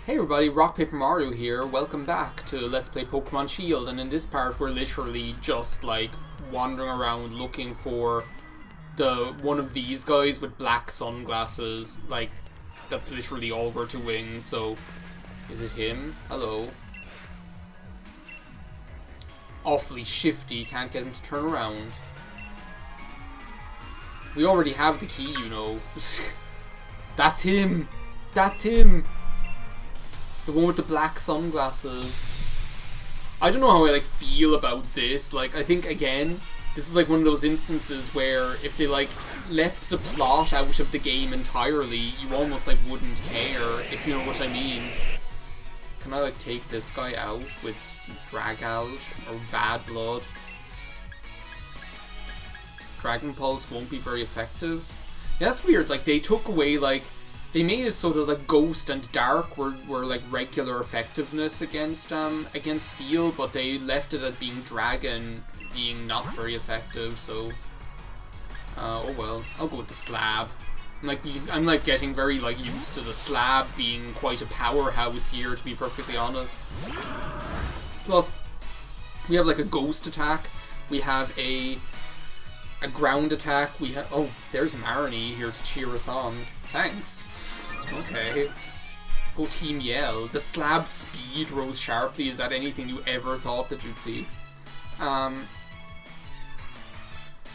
Hey everybody, RockPaperMario here. Welcome back to Let's Play Pokemon Shield, and in this part we're literally just like wandering around looking for the one of these guys with black sunglasses. Like, that's literally all we're doing. So, is it him? Hello. Awfully shifty, can't get him to turn around. We already have the key, you know. That's him! That's him! The one with the black sunglasses. I don't know how I feel about this. I think again, this is one of those instances where if they left the plot out of the game entirely, you almost wouldn't care, if you know what I mean. Can I take this guy out with Dragalge or Bad Blood? Dragon Pulse won't be very effective. Yeah, that's weird. They took away they made it so that Ghost and Dark were regular effectiveness against Steel, but they left it as being Dragon being not very effective. So, oh well, I'll go with the Slab. I'm getting very used to the Slab being quite a powerhouse here, to be perfectly honest. Plus, we have a Ghost attack. We have a ground attack. We have there's Marnie here to cheer us on. Thanks. Okay. Go Team Yell. The Slab speed rose sharply. Is that anything you ever thought that you'd see? So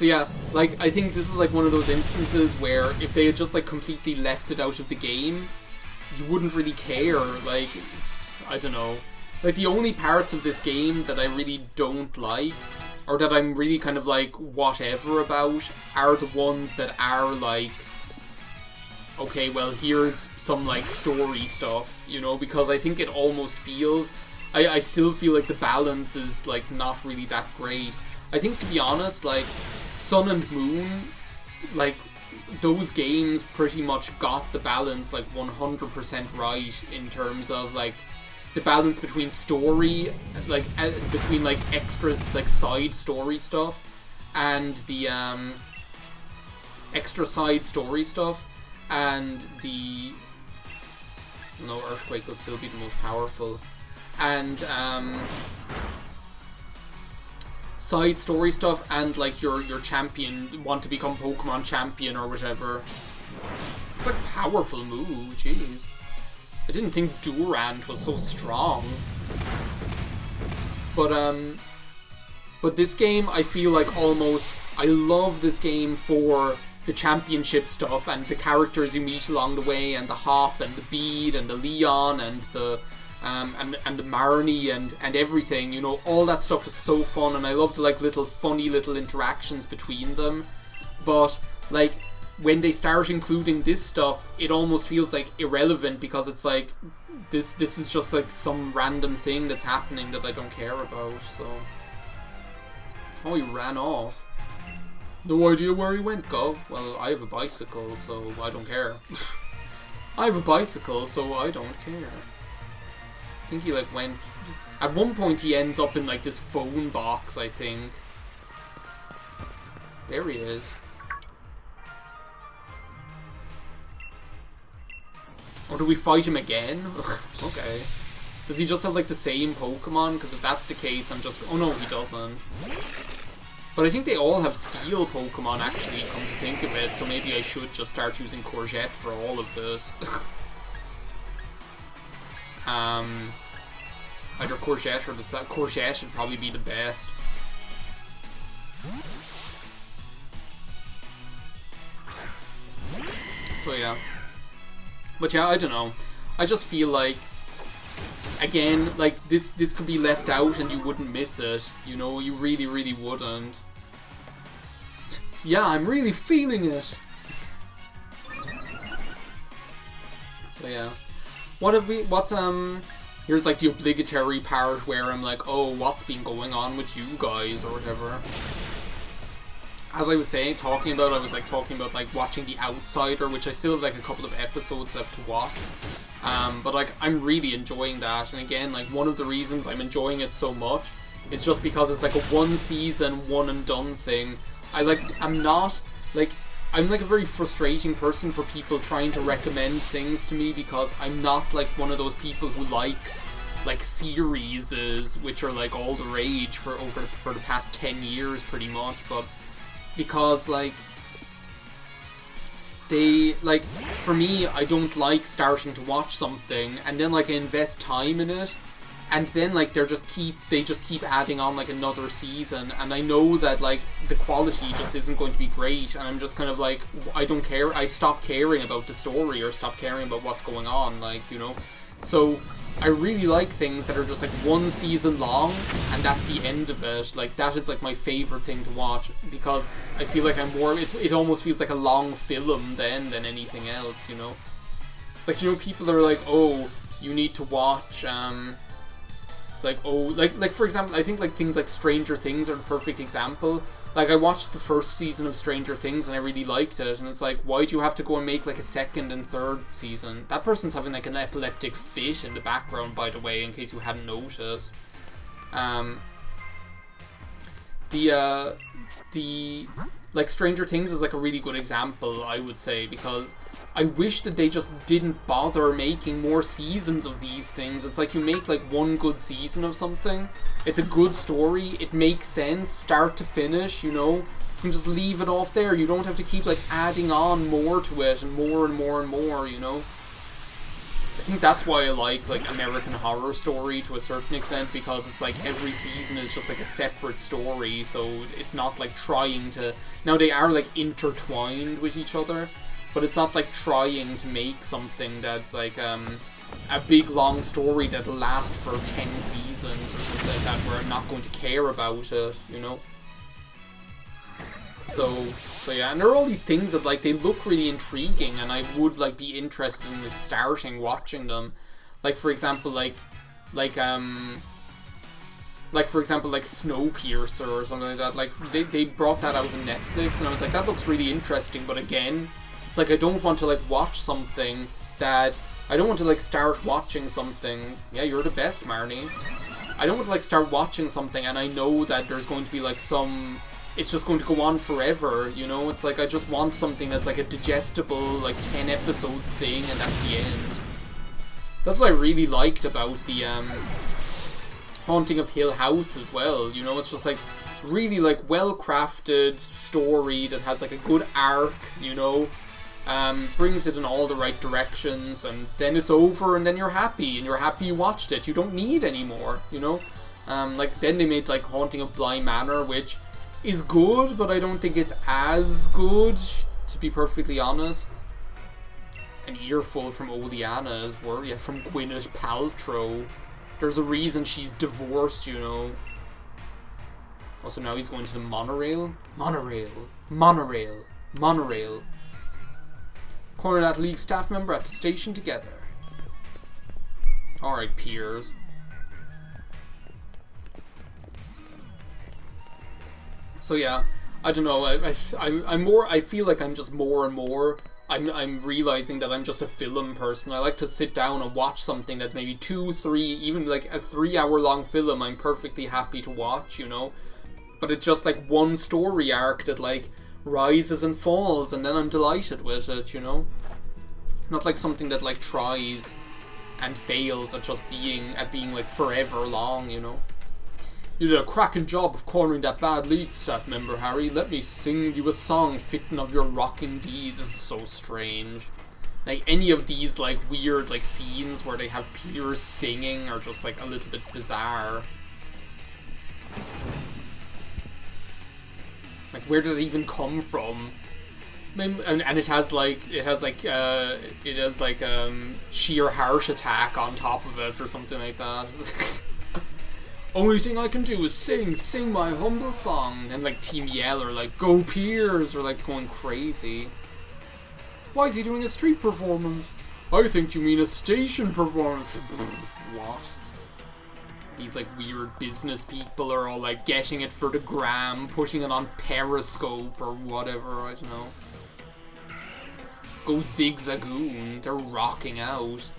yeah, I think this is one of those instances where if they had just completely left it out of the game, you wouldn't really care. I don't know. The only parts of this game that I really don't like, or that I'm really kind of whatever about, are the ones that are okay, well, here's some story stuff, you know, because I think it almost feels, I still feel the balance is not really that great. I think, to be honest, Sun and Moon, those games pretty much got the balance 100% right in terms of the balance between story, between extra side story stuff and the extra side story stuff. And the Earthquake will still be the most powerful, and side story stuff, and your champion want to become Pokemon champion or whatever. It's a powerful move. Jeez, I didn't think Durant was so strong. But this game, I feel almost, I love this game for the championship stuff and the characters you meet along the way, and the Hop and the Bead and the Leon and the and the Marnie and everything, you know, all that stuff is so fun, and I love the little funny little interactions between them. But when they start including this stuff, it almost feels irrelevant, because it's this is just some random thing that's happening that I don't care about. So, oh, he ran off. No idea where he went, Gov. Well, I have a bicycle, so I don't care. I have a bicycle, so I don't care. I think he went... At one point he ends up in this phone box, I think. There he is. Or do we fight him again? Okay. Does he just have the same Pokemon? Because if that's the case, I'm just... Oh no, he doesn't. But I think they all have Steel Pokemon, actually, come to think of it, so maybe I should just start using Courgette for all of this. Either Courgette or the... Courgette should probably be the best. So yeah. But yeah, I don't know. I just feel again, this could be left out and you wouldn't miss it. You know, you really, really wouldn't. Yeah, I'm really feeling it. So yeah. Here's the obligatory part where I'm oh, what's been going on with you guys or whatever. As I was talking about watching The Outsider, which I still have a couple of episodes left to watch. But I'm really enjoying that, and again, one of the reasons I'm enjoying it so much is just because it's a one season, one and done thing. I'm not I'm like a very frustrating person for people trying to recommend things to me, because I'm not like one of those people who likes like series which are like all the rage for the past 10 years pretty much, but because like they, like, for me, I don't like starting to watch something and then like I invest time in it, and then like they just keep adding on like another season, and I know that like the quality just isn't going to be great, and I'm just kind of like, I don't care, I stop caring about the story or stop caring about what's going on, like, you know. So I really like things that are just like one season long and that's the end of it. Like, that is like my favorite thing to watch, because I feel like it almost feels like a long film then than anything else, you know. It's like, you know, people are like, oh, you need to watch it's like, oh, like for example, I think like things like Stranger Things are the perfect example. Like, I watched the first season of Stranger Things and I really liked it, and it's like, why do you have to go and make like a second and third season? That person's having like an epileptic fit in the background, by the way, in case you hadn't noticed. The like Stranger Things is like a really good example, I would say, because I wish that they just didn't bother making more seasons of these things. It's like, you make like one good season of something, it's a good story, it makes sense start to finish, you know, you can just leave it off there. You don't have to keep like adding on more to it and more and more and more, you know. I think that's why I like American Horror Story to a certain extent, because it's like every season is just like a separate story, so it's not like trying to, now they are like intertwined with each other, but it's not like trying to make something that's like a big long story that'll last for 10 seasons or something like that, where I'm not going to care about it, you know. So yeah, and there are all these things that like they look really intriguing, and I would like be interested in like starting watching them. Like, for example, like for example, like Snowpiercer or something like that. Like they brought that out on Netflix, and I was like, that looks really interesting. But again, it's like, I don't want to like watch something that, I don't want to like start watching something. Yeah, you're the best, Marnie. I don't want to like start watching something and I know that there's going to be like some, it's just going to go on forever, you know. It's like, I just want something that's like a digestible like 10 episode thing, and that's the end. That's what I really liked about the Haunting of Hill House as well, you know. It's just like really like well crafted story that has like a good arc, you know. Brings it in all the right directions, and then it's over, and then you're happy you watched it. You don't need any more, you know. Like, then they made like Haunting of Bly Manor, which is good, but I don't think it's as good, to be perfectly honest. An earful from Oleana as well, yeah, from Gwyneth Paltrow. There's a reason she's divorced, you know. Also, now he's going to the monorail. Monorail. Corner that League staff member at the station together. Alright, Piers. So yeah, I don't know, I feel like I'm just more and more, I'm realizing that I'm just a film person. I like to sit down and watch something that's maybe 2, 3, even like a 3-hour long film I'm perfectly happy to watch, you know. But it's just like one story arc that like rises and falls, and then I'm delighted with it, you know. Not like something that like tries and fails at just being like forever long, you know. You did a cracking job of cornering that bad League staff member, Harry. Let me sing you a song fitting of your rockin' deeds. This is so strange. Like, any of these like weird like scenes where they have Piers singing are just like a little bit bizarre. Like, where did it even come from? And it has sheer heart attack on top of it or something like that. Only thing I can do is sing my humble song. And like Team Yell are like, go Piers, or like going crazy. Why is he doing a street performance? I think you mean a station performance. What? These like weird business people are all like getting it for the gram, putting it on Periscope or whatever, I don't know. Go zigzagoon, they're rocking out.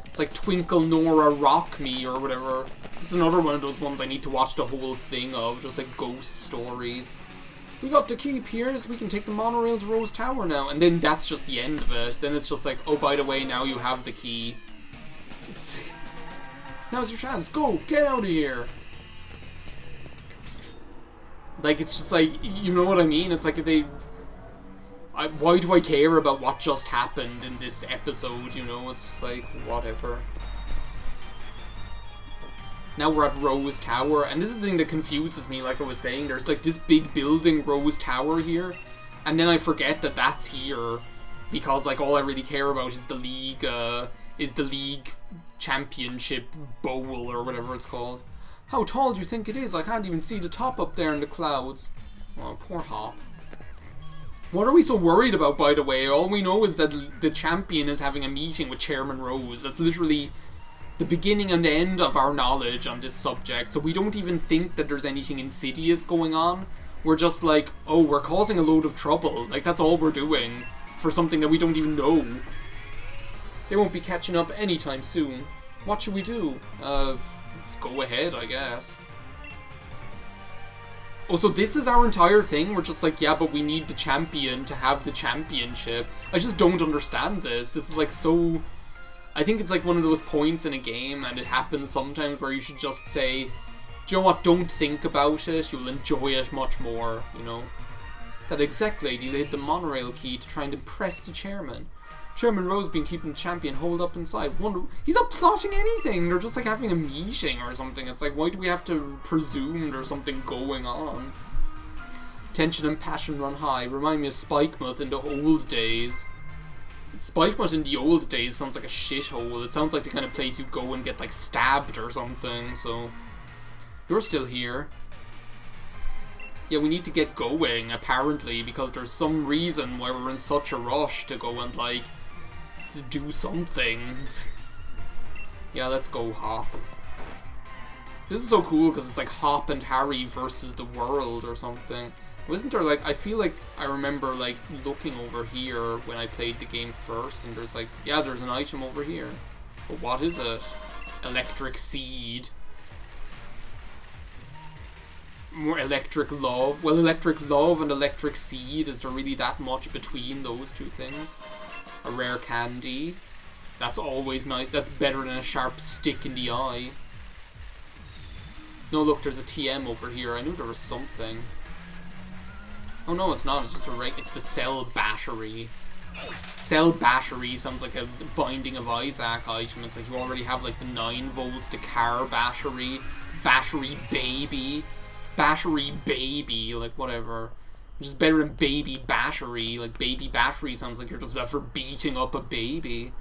It's like Twinkle Nora Rock Me or whatever. It's another one of those ones I need to watch the whole thing of, just like ghost stories. We got the key, Piers. We can take the monorail to Rose Tower now. And then that's just the end of it. Then it's just like, oh, by the way, now you have the key. Now's your chance. Go. Get out of here. Like, it's just like, you know what I mean? It's like if they... why do I care about what just happened in this episode, you know? It's just like, whatever. Now we're at Rose Tower, and this is the thing that confuses me, like I was saying. There's like this big building, Rose Tower here, and then I forget that that's here, because like all I really care about is the league championship bowl, or whatever it's called. How tall do you think it is? I can't even see the top up there in the clouds. Oh, poor Hop. What are we so worried about, by the way? All we know is that the champion is having a meeting with Chairman Rose. That's literally the beginning and end of our knowledge on this subject, so we don't even think that there's anything insidious going on. We're just like, oh, we're causing a load of trouble. Like, that's all we're doing for something that we don't even know. They won't be catching up anytime soon. What should we do? Let's go ahead, I guess. Oh, so this is our entire thing? We're just like, yeah, but we need the champion to have the championship. I just don't understand this. This is like so... I think it's like one of those points in a game, and it happens sometimes, where you should just say, do you know what, don't think about it, you'll enjoy it much more, you know? That exec lady laid the monorail key to try and impress the chairman. Chairman Rose been keeping the champion holed up inside. Wonder, he's not plotting anything, they're just like having a meeting or something. It's like, why do we have to presume there's something going on? Tension and passion run high, remind me of Spikemuth in the old days. Spikemuth in the old days sounds like a shithole. It sounds like the kind of place you go and get like stabbed or something, so... You're still here. Yeah, we need to get going, apparently, because there's some reason why we're in such a rush to go and, like, to do some things. Yeah, let's go, Hop. This is so cool, because it's like Hop and Harry versus the world or something. Wasn't there, like, I feel like I remember, like, looking over here when I played the game first, and there's, like, yeah, there's an item over here. But what is it? Electric Seed. More Electric Love. Well, Electric Love and Electric Seed, is there really that much between those two things? A rare candy. That's always nice. That's better than a sharp stick in the eye. No, look, there's a TM over here. I knew there was something. Oh no, it's not. It's just it's the cell battery. Cell battery sounds like a Binding of Isaac item. It's like you already have like the 9 volts, the car battery, battery baby, like whatever. Just better than baby battery. Like baby battery sounds like you're just after beating up a baby.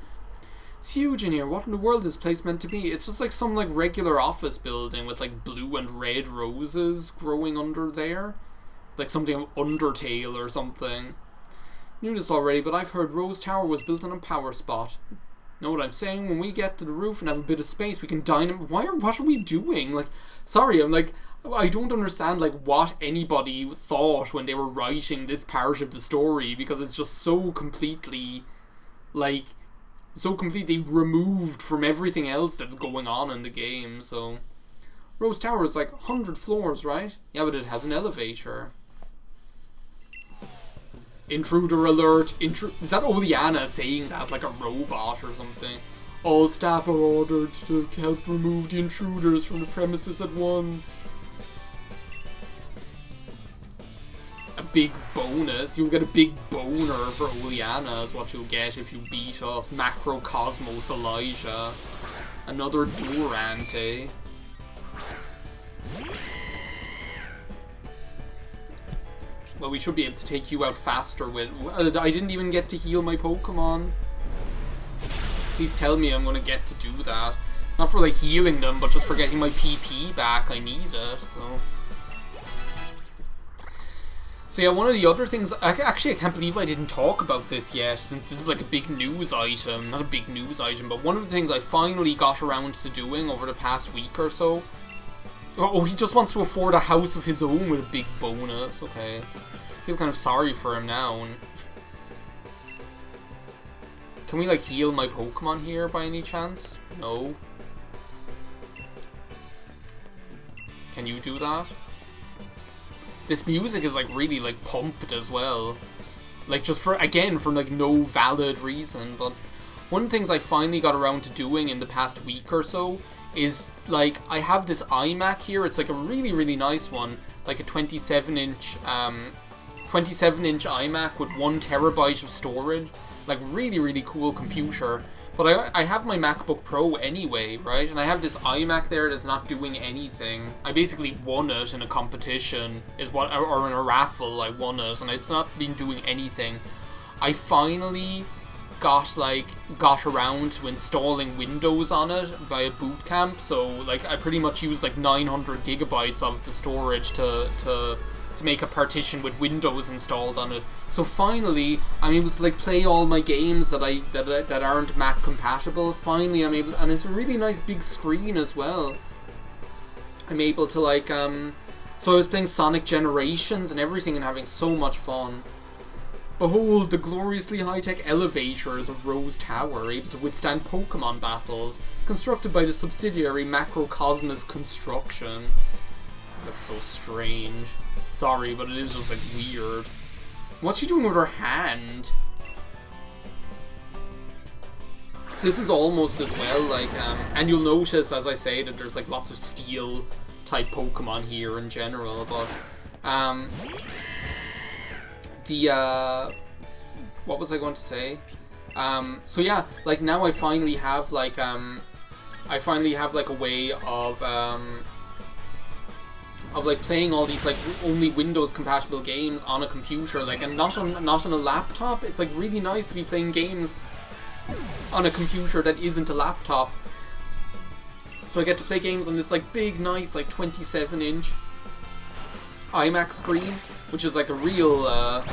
It's huge in here. What in the world is this place meant to be? It's just like some like regular office building with like blue and red roses growing under there. Like something of Undertale or something. Knew this already, but I've heard Rose Tower was built on a power spot. Know what I'm saying? When we get to the roof and have a bit of space, we can dynamite. What are we doing? Like, sorry, I'm like, I don't understand like what anybody thought when they were writing this part of the story, because it's just so completely, like, so completely removed from everything else that's going on in the game. So, Rose Tower is like 100 floors, right? Yeah, but it has an elevator. Intruder alert. Is that Oleana saying that like a robot or something? All staff are ordered to help remove the intruders from the premises at once. A big bonus. You'll get a big boner for Oleana is what you'll get if you beat us. Macrocosmos Elijah. Another Durante. Well, we should be able to take you out faster with... I didn't even get to heal my Pokemon. Please tell me I'm going to get to do that. Not for, like, healing them, but just for getting my PP back. I need it, so... So yeah, one of the other things... Actually, I can't believe I didn't talk about this yet, since this is, like, a big news item. Not a big news item, but one of the things I finally got around to doing over the past week or so... Oh, he just wants to afford a house of his own with a big bonus. Okay. I feel kind of sorry for him now. Can we, like, heal my Pokemon here by any chance? No. Can you do that? this music is like really like pumped as well. Like just for like no valid reason. But one of the things I finally got around to doing in the past week or so is like I have this iMac here. It's like a really, really nice one, like a 27-inch iMac with 1 terabyte of storage. Like really, really cool computer. But I have my MacBook Pro anyway, right? And I have this iMac there that's not doing anything. I basically won it in a competition, or in a raffle. I won it, and it's not been doing anything. I finally got around to installing Windows on it via Boot Camp. So like I pretty much used like 900 gigabytes of the storage to make a partition with Windows installed on it. So finally, I'm able to like play all my games that aren't Mac compatible. Finally, I'm able, and it's a really nice big screen as well. I'm able to like, so I was playing Sonic Generations and everything and having so much fun. Behold the gloriously high-tech elevators of Rose Tower, able to withstand Pokémon battles, constructed by the subsidiary Macrocosmos Construction. It's like so strange. Sorry, but it is just like weird. What's she doing with her hand? This is almost as well like, and you'll notice as I say that there's like lots of steel type Pokemon here in general, but what was I going to say? So yeah, like now I finally have like a way of like playing all these like only Windows compatible games on a computer, like, and not on a laptop. It's like really nice to be playing games on a computer that isn't a laptop. So I get to play games on this like big, nice, like 27-inch iMac screen, which is like a real.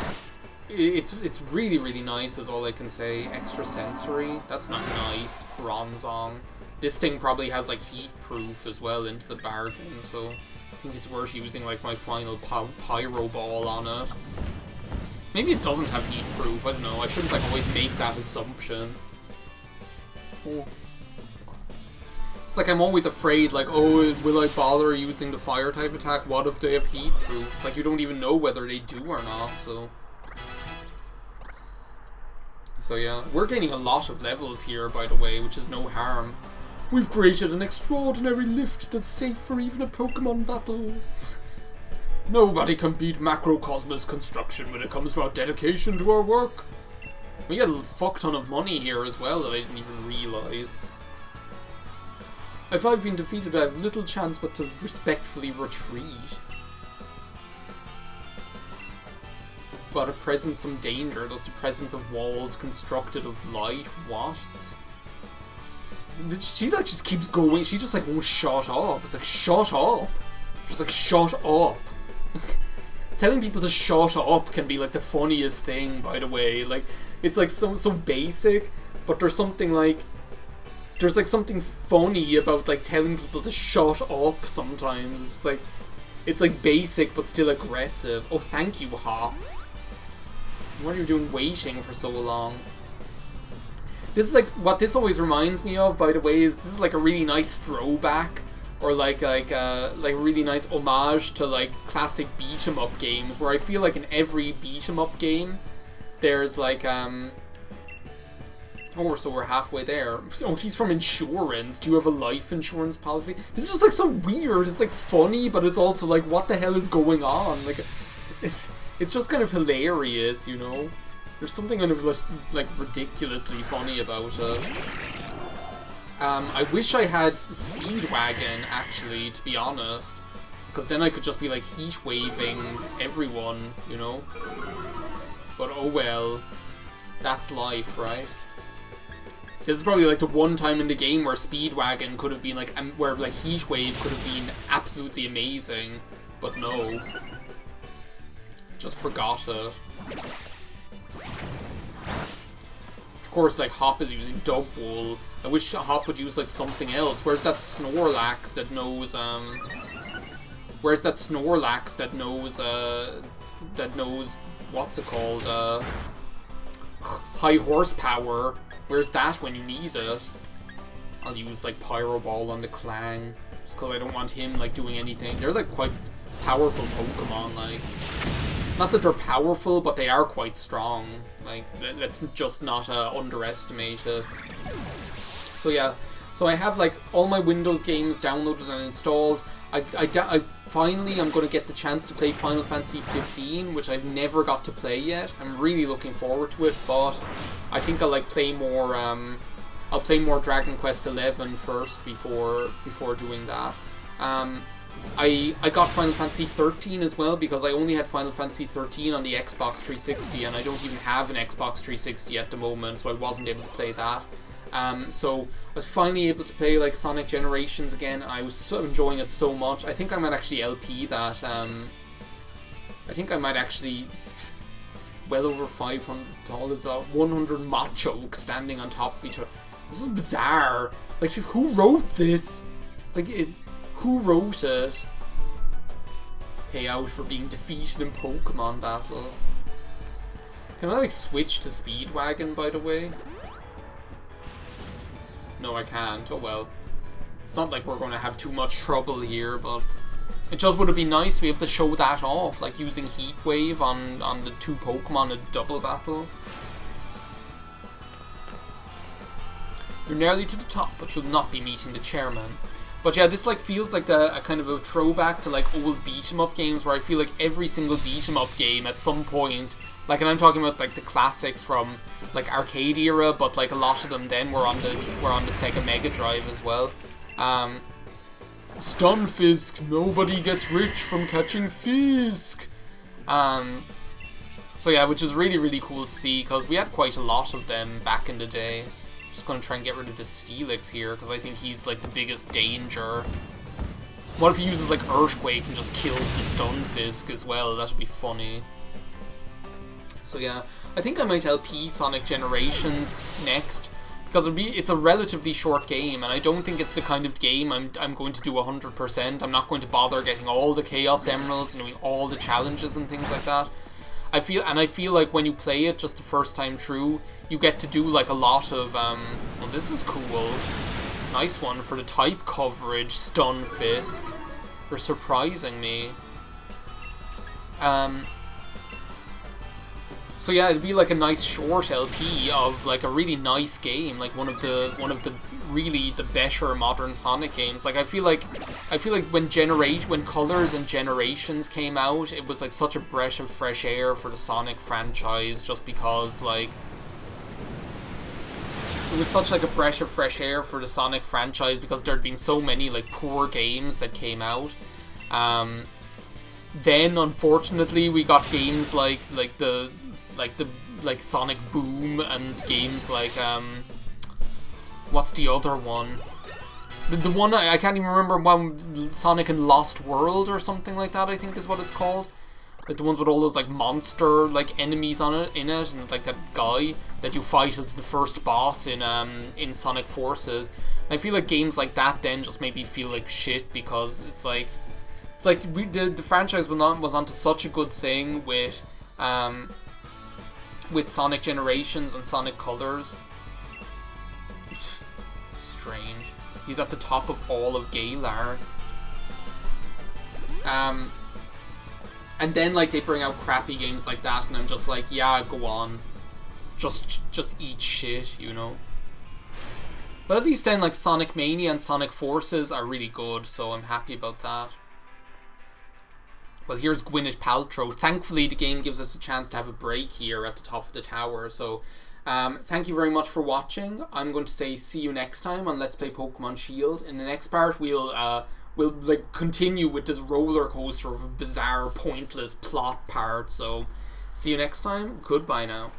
It's really, really nice. Is all I can say. Extra sensory. That's not nice. Bronzong. This thing probably has like heat proof as well into the bargain. So I think it's worth using like my final pyro ball on it. Maybe it doesn't have heat proof. I don't know. I shouldn't like always make that assumption. Oh. It's like I'm always afraid, like, oh, will I bother using the fire type attack? What if they have heat proof? It's like you don't even know whether they do or not, so yeah. We're gaining a lot of levels here, by the way, which is no harm. We've created an extraordinary lift that's safe for even a Pokemon battle. Nobody can beat Macrocosmos Construction when it comes to our dedication to our work. We got a fuck ton of money here as well that I didn't even realise. If I've been defeated, I have little chance but to respectfully retreat. But at present some danger, thus the presence of walls constructed of light. What? She like just keeps going, she just like won't shut up. It's like, shut up. Just like, shut up. Telling people to shut up can be like the funniest thing, by the way. Like, it's like so basic, but there's something like, there's like something funny about like telling people to shut up sometimes. It's like basic but still aggressive. Oh, thank you, Hop. What are you doing waiting for so long? This is like, what this always reminds me of, by the way, is this is like a really nice throwback, or like a really nice homage to like classic beat 'em up games, where I feel like in every beat 'em up game there's like oh, so we're halfway there. Oh, he's from insurance. Do you have a life insurance policy? This is just like so weird. It's like funny, but it's also like, what the hell is going on? Like, it's just kind of hilarious, you know? There's something kind of like ridiculously funny about it. I wish I had Speedwagon, actually, to be honest, because then I could just be like heat waving everyone, you know? But oh well, that's life, right? This is probably like the one time in the game where Speedwagon could have been like, where like Heatwave could have been absolutely amazing, but no. Just forgot it. Of course, like, Hop is using Dub Wool. I wish Hop would use like something else. Where's that Snorlax that knows, where's that Snorlax that knows, what's it called, high horsepower? Where's that when you need it? I'll use like Pyro Ball on the Clang, just because I don't want him like doing anything. They're like quite powerful Pokemon, like. Not that they're powerful, but they are quite strong. Like, let's just not underestimate it. So yeah, so I have like all my Windows games downloaded and installed. I finally I'm going to get the chance to play Final Fantasy 15, which I've never got to play yet. I'm really looking forward to it, but I think I'll like play more. I'll play more Dragon Quest 11 first before doing that. I got Final Fantasy 13 as well, because I only had Final Fantasy 13 on the Xbox 360, and I don't even have an Xbox 360 at the moment, so I wasn't able to play that. So I was finally able to play like Sonic Generations again, and I was so enjoying it so much. I think I might actually LP that. I think I might actually well over $500, 100 Machoke standing on top of each other. This is bizarre. Like, who wrote this? It's like, who wrote it? Pay out for being defeated in Pokemon battle. Can I like switch to Speedwagon, by the way? No, I can't. Oh well. It's not like we're going to have too much trouble here, but it just would have been nice to be able to show that off, like using Heat Wave on the two Pokemon in double battle. You're nearly to the top, but you'll not be meeting the chairman. But yeah, this like feels like a kind of a throwback to like old beat-em-up games, where I feel like every single beat-em-up game at some point, like, and I'm talking about like the classics from like arcade era, but like a lot of them then were on the Sega Mega Drive as well. Stunfisk, nobody gets rich from catching Fisk. So yeah, which is really, really cool to see, because we had quite a lot of them back in the day. Just gonna try and get rid of the Steelix here, because I think he's like the biggest danger. What if he uses like Earthquake and just kills the Stunfisk as well? That would be funny. So yeah, I think I might LP Sonic Generations next, because it's a relatively short game, and I don't think it's the kind of game I'm going to do 100%. I'm not going to bother getting all the Chaos Emeralds and doing all the challenges and things like that. I feel like when you play it just the first time through, you get to do like a lot of well, this is cool. Nice one for the type coverage, Stunfisk. You're surprising me. So yeah, it'd be like a nice short LP of like a really nice game, like one of the really the better modern Sonic games. Like I feel like when Colors and Generations came out, it was like such a breath of fresh air for the Sonic franchise, just because like it was such like a breath of fresh air for the Sonic franchise, because there'd been so many like poor games that came out. Then unfortunately we got games like Sonic Boom, and games like what's the other one? The one I can't even remember, one, Sonic and Lost World or something like that, I think is what it's called. Like the ones with all those like monster like enemies in it, and like that guy that you fight as the first boss in Sonic Forces. And I feel like games like that then just made me feel like shit, because it's like the franchise was onto such a good thing with Sonic Generations and Sonic Colors. Strange. He's at the top of all of Galar. And then like they bring out crappy games like that, and I'm just like, yeah, go on. Just eat shit, you know. But at least then like Sonic Mania and Sonic Forces are really good, so I'm happy about that. Well, here's Gwyneth Paltrow. Thankfully, the game gives us a chance to have a break here at the top of the tower. So, thank you very much for watching. I'm going to say see you next time on Let's Play Pokemon Shield. In the next part, we'll like continue with this roller coaster of a bizarre, pointless plot part. So, see you next time. Goodbye now.